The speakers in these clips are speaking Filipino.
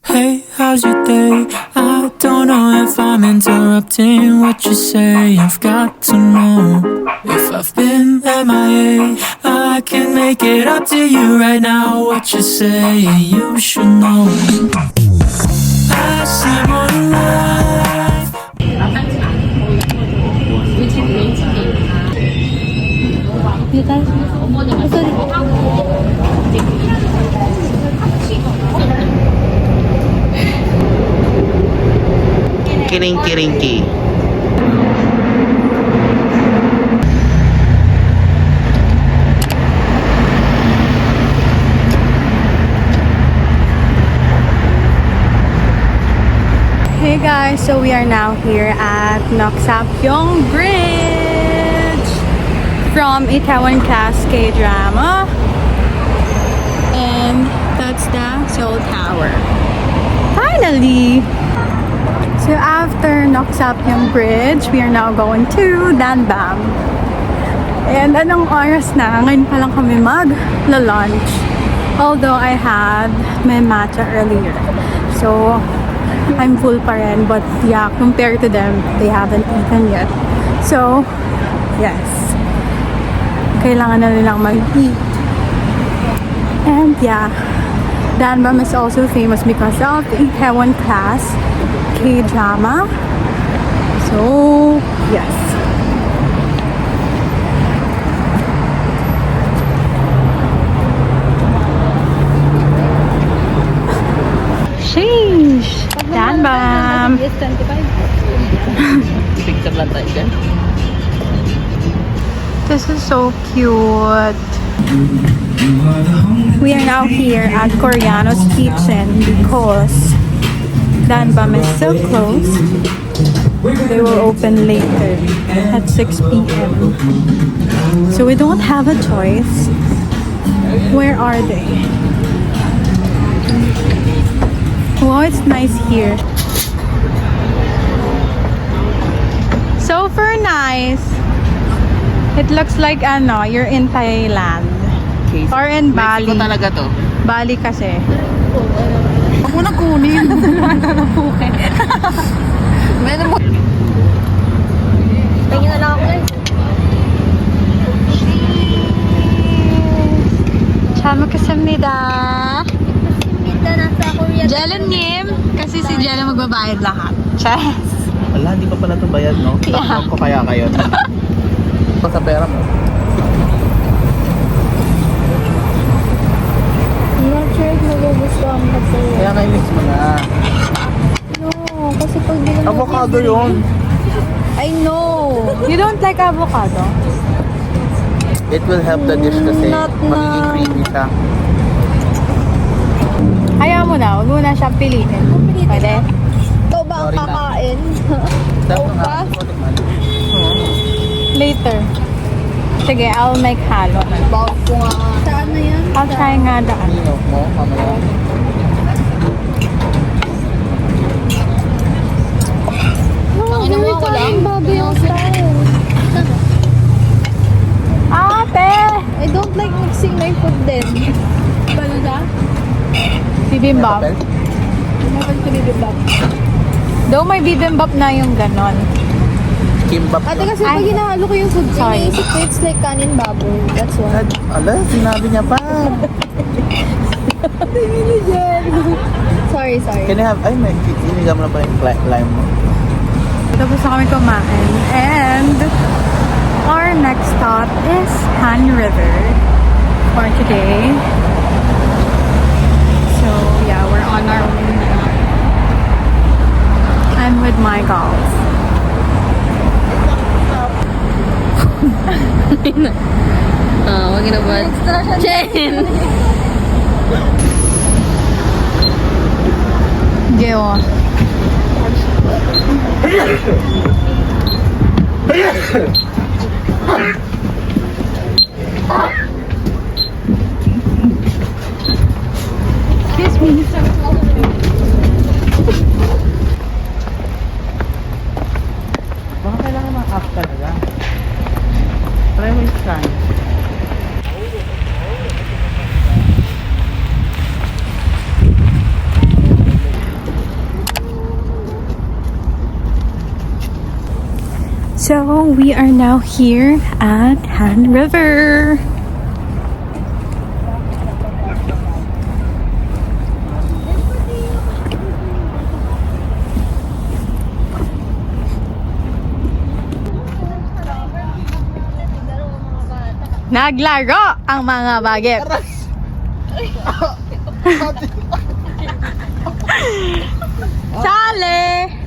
Hey, how's your day? I don't know if I'm interrupting what you say. I've got to know if I've been MIA. I can make it up to you right now. What you say, you should know. I see more life. Kiring-kiringki. Hey guys, so we are now here at Nok Sapyong Bridge from Itaewon Class K-Drama, and that's the Seoul Tower. Finally! So after Nok Sapyong Bridge, we are now going to Danbam. And anong oras na? Ngayon pa lang kami mag-lunch. Although I had my matcha earlier. So I'm full pa rin, but yeah, compared to them, they haven't eaten yet. So, yes. Kailangan na nilang mag-eat. And yeah, Danbam is also famous because of the Itaewon Class K-Drama. So, yes. Sheesh! Danbam! Picture lang tayo dyan. This is so cute. We are now here at Koreano's Kitchen because Danbam is so close. They will open later at 6 p.m. So we don't have a choice. Where are they? Wow, it's nice here. Super nice. It looks like you're in Thailand. Okay. Or in Bali. Mexico talaga to. Bali kasi. Huwag mo na kunin. Meron mo. Tingin na lang ako eh. 잘 먹겠습니다. Minta nasa Korea. Jelen님. Kasi si Jelen magbabayad lahat. Cheers. Wala, hindi pa pala ito bayad, no? Yeah. Takot ko kaya kayo. Pa sa pera mo. I'm not sure if magugustuhan ko sa'yo. Kaya nga i-mix mo na. No, kasi pag di naman Avocado yun. I know. You don't like avocado? It will help the dish kasi Not na. magiging creamy siya. Ayaw mo na. Huwag mo na siyang pilitin. Pwede? Ikaw ba ang Sorry na. kakain? Dapat Oo nga. ba? Later. Sige, I'll make halo. Bawag ko nga. Saan na yan? I'll try nga daan. Ano mo? Mamaya. Ang inawa ko lang. Babi yung style. Ate! I don't like mixing my food din. Ano siya? Bibimbap. Meron ko bibimbap. Though may bibimbap na yung ganon. Kimbap Ate yun. kasi pag Ay. hinahalo ko yung food ko, Sorry. iniisip ko it's like kanin baboy. That's why. Ala, sinabi niya pa. Sorry. Can I have, ay, may iniga mo na pa yung lime mo. Tapos na kami kumain. And our next stop is Han River for today. So yeah, we're on our way now. I'm with my girls. Wag na ba? Jen! Geo. Excuse me. Baka kailangan ng app talaga. Try mo i-scan. So we are now here at Han River. Naglaro ang mga bagets. Sale!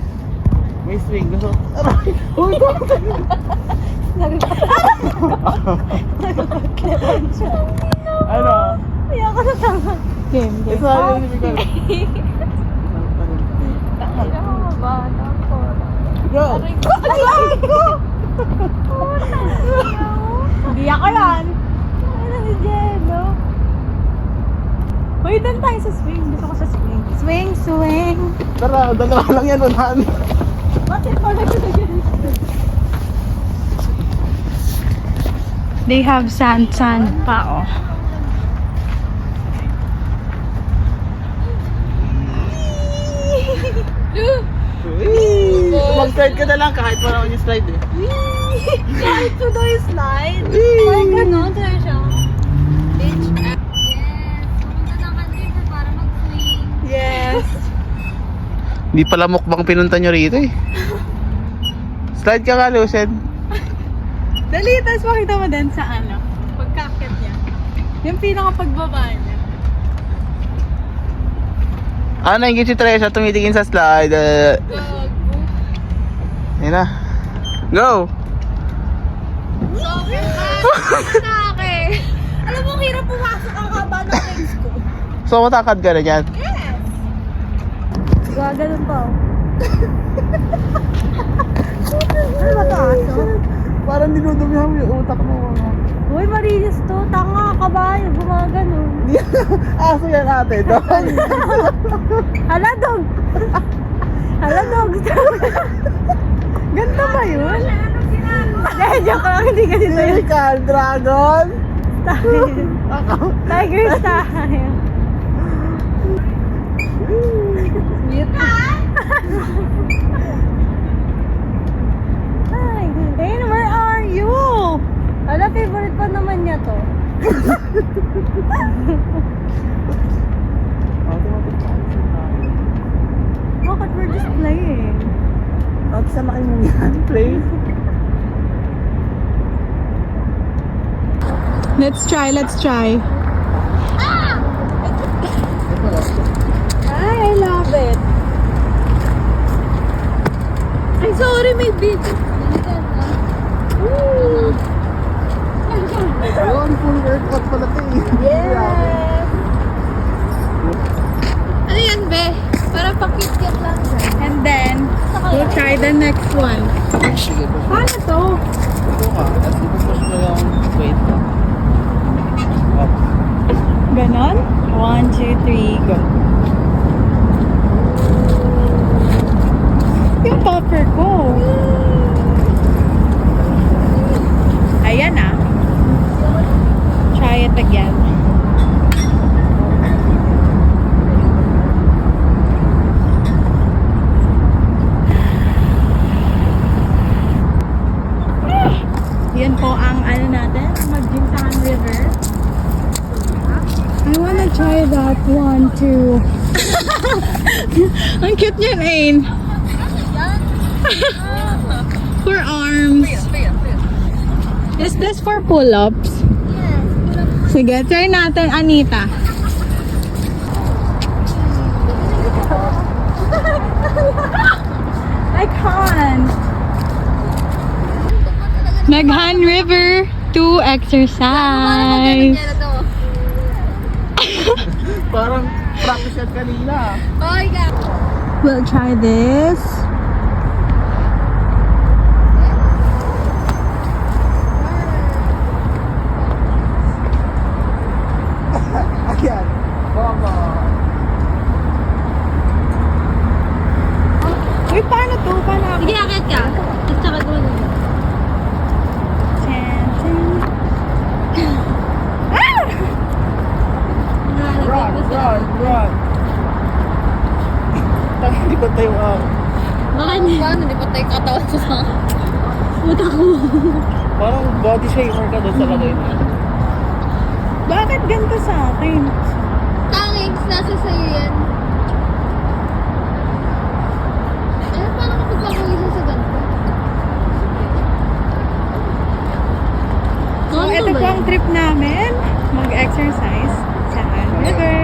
May swing. Gusto. Ano? Kaya ka na tama. Game, game. Ito ay yung bigay. Go! Hindi ako yan. Ano si Jello? Uy, doon tayo sa swing. Gusto ko sa swing. Swing, swing. Tara, dalawa lang yan, unahan. Bakit pala ko They have sand pa, oh. Mag-slide ka na lang kahit wala yung slide eh. Kahit to do yung slide. Parang gano'n, tayo siya. Yes. Pumunta ng kanina para mag-swing. Yes. Hindi pala mukbang pinunta nyo rito eh. Slide ka ka, Lucen. Dali, tapos makita mo din sa ano, pagkakit niya. Yung pinaka-pagbaba niya. Ah, naingit si Teresa, tumitingin sa slide. Ayun na. Go! Akin. Alam mo, hirap pumasok ang haba ng legs ko. So, matakad ka na dyan. Yes! Gaganon pa. Ano ba ito, aso? Parang dinudumihan mo yung utak mo. Uy, marinis to. Tanga, kabayo, gumaganon. Aso yan ate, doon. Hala, dog! Hala, dog! Ganito ba yun? Dahil joke lang, hindi ganito yun. Lyrical Dragon. Style. Tiger style. Sweet. Hi. Ayn, where are you? Hala, favorite pa naman niya to. Bakit we're just playing? At sa laki mo yan, play. Let's try, let's try. I love it. Ay, sorry, may video. Yun, full workout pala ito eh. Yes! Ano yan, be? Para pakit-kit lang. And then, we'll try the next one. Sige, push mo. Paano to? Ito ka. At ipupush mo yung weight. Up. Ganon? 1, 2, 3, go. Yung popper ko. Ayan ah. Try it again. Yan po ang ano natin, mag-gym sa Han River. I wanna try that one too. Ang cute niyan, Ain. For arms. Is this for pull-ups? Sige, try natin, Anita. I can't. Nag-Han River to exercise. Parang practice yan kanina. Oy, ka. We'll try this. Ayan. Baba. Uy, paano to? Paano ako? Sige, akit ka. At saka gawin mo. Run, run, run. Hindi ko tayo Baka hindi. Paano? Di pa tayo katawan sa Parang body shamer ka doon sa lagay mo. Bakit ganito sa akin? Tangix, nasa sa'yo yan. Eh, paano kapag papawisan sa ganito? So, ito po ang trip namin. Mag-exercise sa Han River.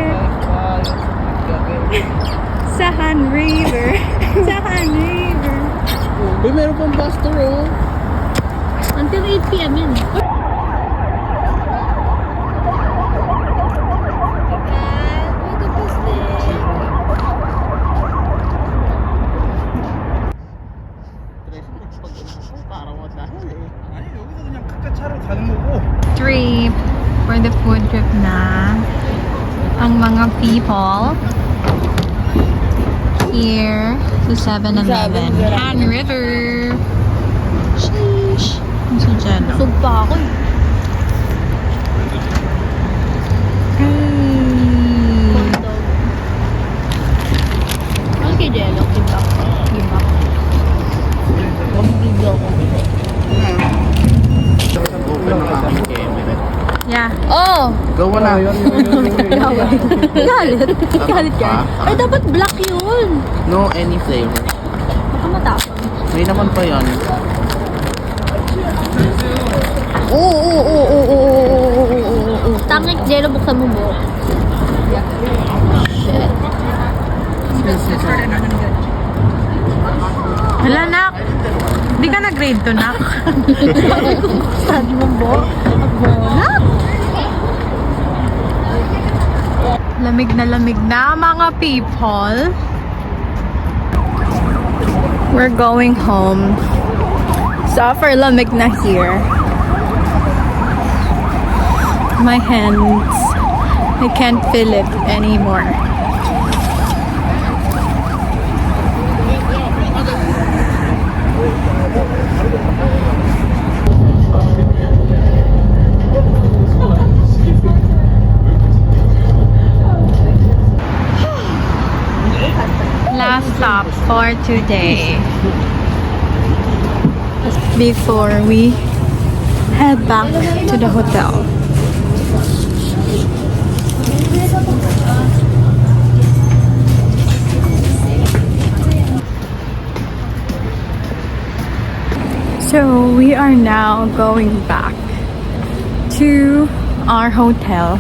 Sa Han River. Sa Han River. Uy, meron pang bus tour, oh. Until 8 p.m. yan. Trip for the food trip na ang mga people here sa 7-Eleven. Han River. Sheesh. Ang si Jenna. Busog pa ako eh. Hey. Ano kay Jello? Give up. Mag-video ko. Open na kami kay Emirates. Yeah. Oh! Gawa na. Galit. Galit ka. Ay, dapat black yun. No any flavor. Baka matapang. May naman pa yan. Oo. Tangik, Jello, buksan mo mo. Shit. Hala, nak. Di ka na-grade to, nak. Saan mo mo? Lamig na mga people. We're going home. Suffer lamig na here. My hands, I can't feel it anymore. Last stop for today before we head back to the hotel. So we are now going back to our hotel.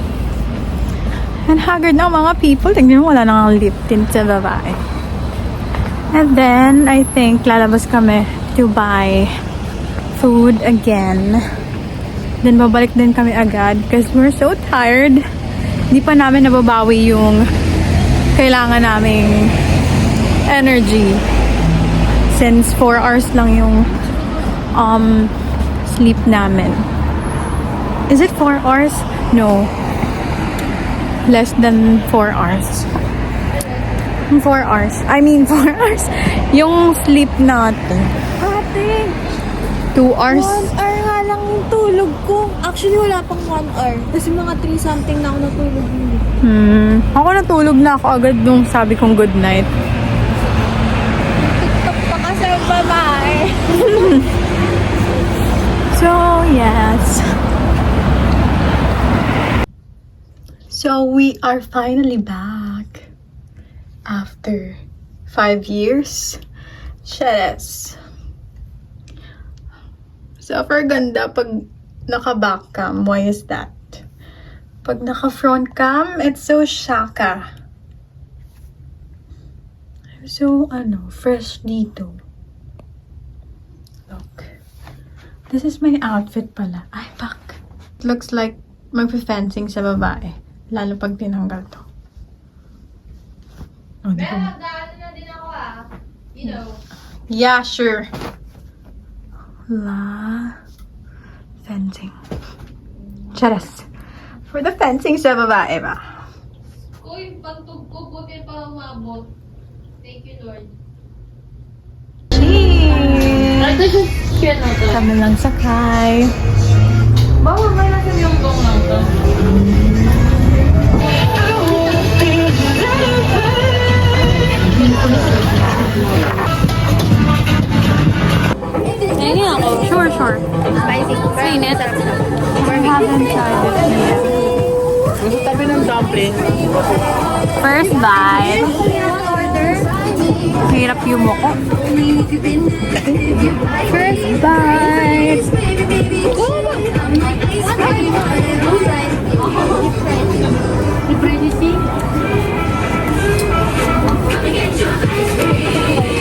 And haggard na ang mga people. Tingnan mo, wala nang lip tint sa babae. And then, I think, lalabas kami to buy food again. Then, babalik din kami agad because we're so tired. Di pa namin nababawi yung kailangan naming energy. Since 4 hours lang yung sleep namin. Is it 4 hours? No. Less than 4 hours. 4 hours. I mean 4 hours. Yung sleep natin. Ate, 2 hours. 1 hour nga lang yung tulog ko. Actually, wala pang 1 hour. Kasi mga 3 something na ako natulog yun. Ako natulog na ako agad nung sabi kong good night. TikTok pa kasi ang babae. So, yes. So, we are finally back. After 5 years. Yes. Super ganda pag naka-back cam. Why is that? Pag naka-front cam, it's so shaka. I'm so, fresh dito. Look. This is my outfit pala. Ay, fuck. It looks like magpe-fencing sa babae. Lalo pag tinanggal to. Oh, di ko. na din ako You know. Yeah, sure. La fencing. Charas. For the fencing sa babae ba? Uy, pantog ko, buti pa umabot. Thank you, Lord. Cheers! Ito just share na to. Kami lang sakay. Bawal may nasa yung gong lang to. Tingin ako. First bite. Hirap yung moko. First bite.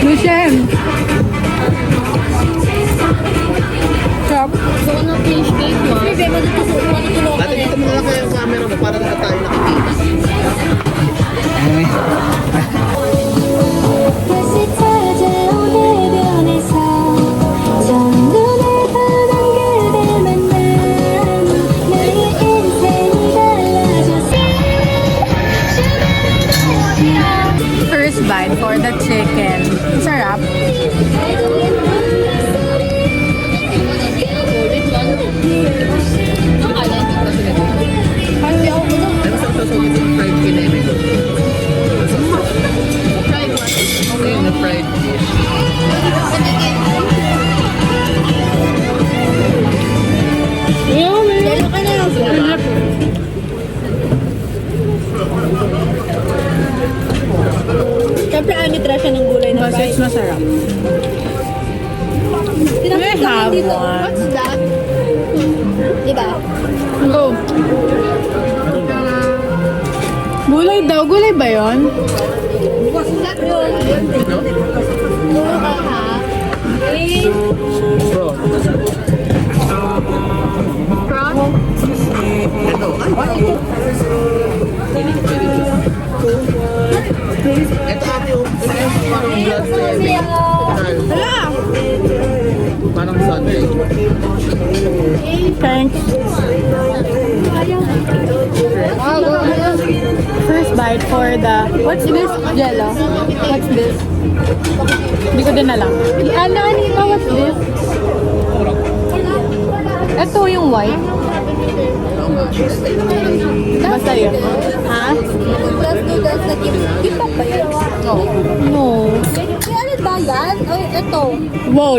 Lucien. Sarap. Gusto ko ng fish cake mo. Hindi, matutulog Ate, dito mo na lang kayo yung camera mo para lahat tayo nakikita. 다시 찾아온 해변에서 처음 눈을 보던 그댈 만나 나의 인생이 달라졌어. First bite for the chicken. Sarap. Ano sa sasawin yung fried kineme ko? Fried what? Okay, yung fried fish. Lalo ka na lang. Siyempre, anitra siya ng gulay na Mas fried. masarap. Tinapos I ka have dito. one. What's that? Diba? Go. Gulay daw. Gulay ba yun? What's that yun? Puro ka ha? Eh, prawn? Ito. Ito ate, oh. Ito yung parang blood Kasi, Hala! Parang Sunday. Thanks. First bite for the... What's this? Jello. What's this? Hindi ko din alam. Ano, Anita? What's this? Ito yung white. Basta yun. Ha? Plus noodles na kimbap ba yan? No. Kaya ano ba yan? Ay, ito. Wow.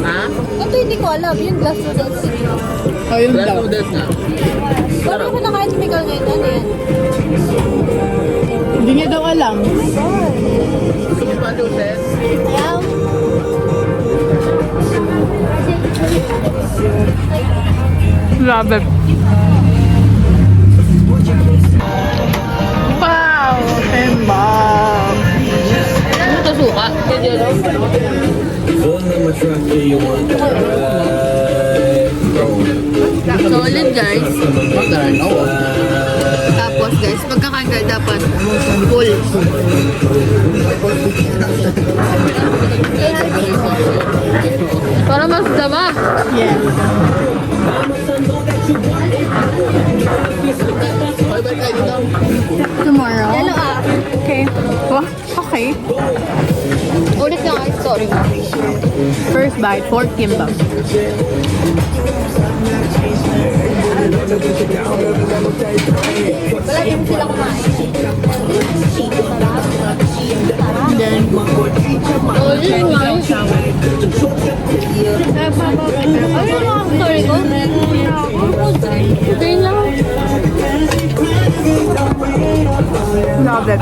Ha? Ito hindi ko alam. Yung glass noodles. Ayun Blood daw. noodles nga. Paano ko nakain si Miguel ngayon? Ano yan? Hindi niya daw alam. Gusto mo ba noodles? Ayan. Grabe. Wow! Timbang! Ano ito suka? Solid guys. Tapos guys, pagkakain dapat full. Para mas dama. Yes. Bye-bye kayo dito. Tomorrow? Lalo ah. Okay. Oh, okay. Ulit lang ang story mo. First bite for kimbap. Wala din sila kumain. Then, Solid guys. Ano lang ang story ko? Okay lang. love it.